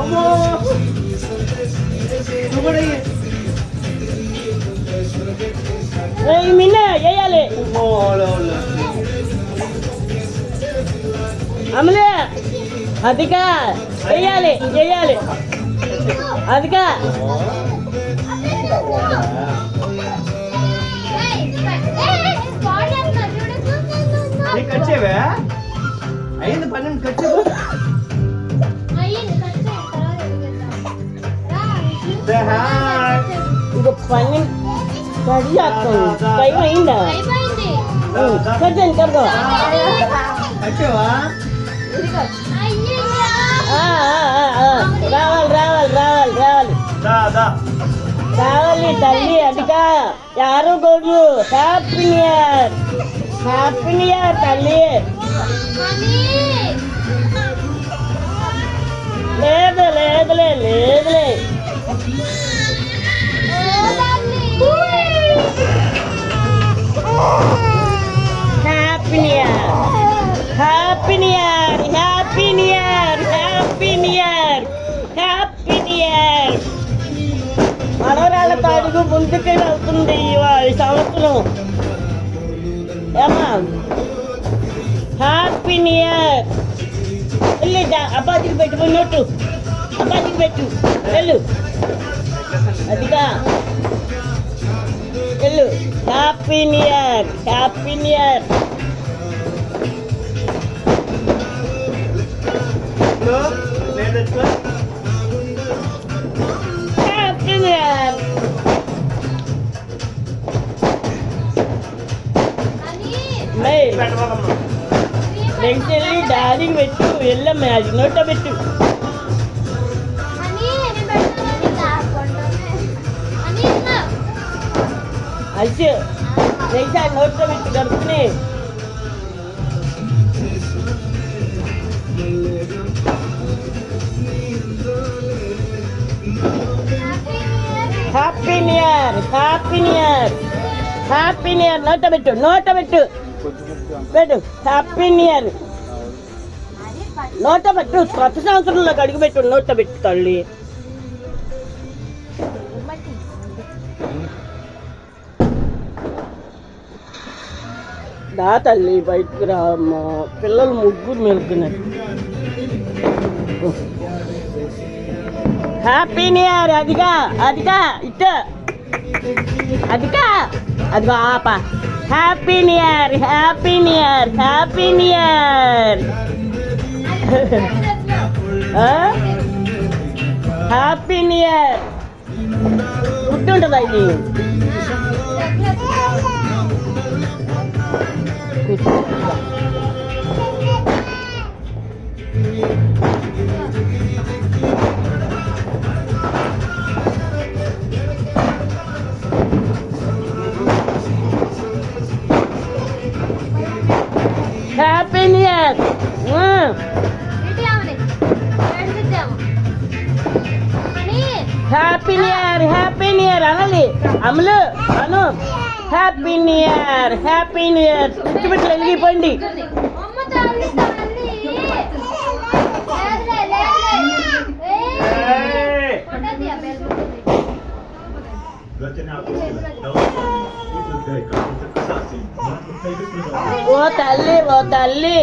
అమ్మో మిన్న వేయాలి అమలే అదిగా వేయాలి వేయాలి అదిగా కచ్చేవే అయింది 12 కచ్చేవా ఇంకో 12 కడి చేస్తాం టైం అయిందా కట్టండి కడదాం కచ్చేవా రావాలి రావాలి రావాలి రావాలి రావాలి తల్లి అదిగా యారు గోడు హ్యాపీ న్యూ ఇయర్ తల్లి లేదు లేదులే లేదులే happy new year happy new year happy new year happy new year happy new year మనవరాళ్ళతో అడుగు ముందుకే వెళ్తుంది ఈ సంవత్సరం ఏమా హ్యాపీ న్యూ ఇయర్ వెళ్ళి అబ్బాయికి పెట్టు నోటు అబ్బాయికి పెట్టు వెళ్ళు అదిగా వెళ్ళు happy new year happy new year happy new year next వెళ్ళి డాడీకి పెట్టు వెళ్ళమ్మా అది నోట పెట్టు అచ్చు నెక్స్ట్ అది నోట్లో పెట్టు గడుపుని happy new year happy new year happy new year నోట పెట్టు పెట్టు హ్యాపీ న్యూ ఇయర్ నోట పెట్టు కొత్త సంవత్సరంలో అడుగు పెట్టు నోట పెట్టు తల్లి దా తల్లి బయటకు రా అమ్మా పిల్లలు ముగ్గురు మెలుకున్నారు హ్యాపీ న్యూ ఇయర్ అదిగా ఇట్టు అదిగా అదిగో ఆప happy new year happy new year happy new year happy new year గుర్తుంటుందా ఇది happy new year happy new year happy new year అనాలి అమలు అను happy new year happy new year చుట్టుపెట్లు వెళ్ళిపోండి ఓ తల్లి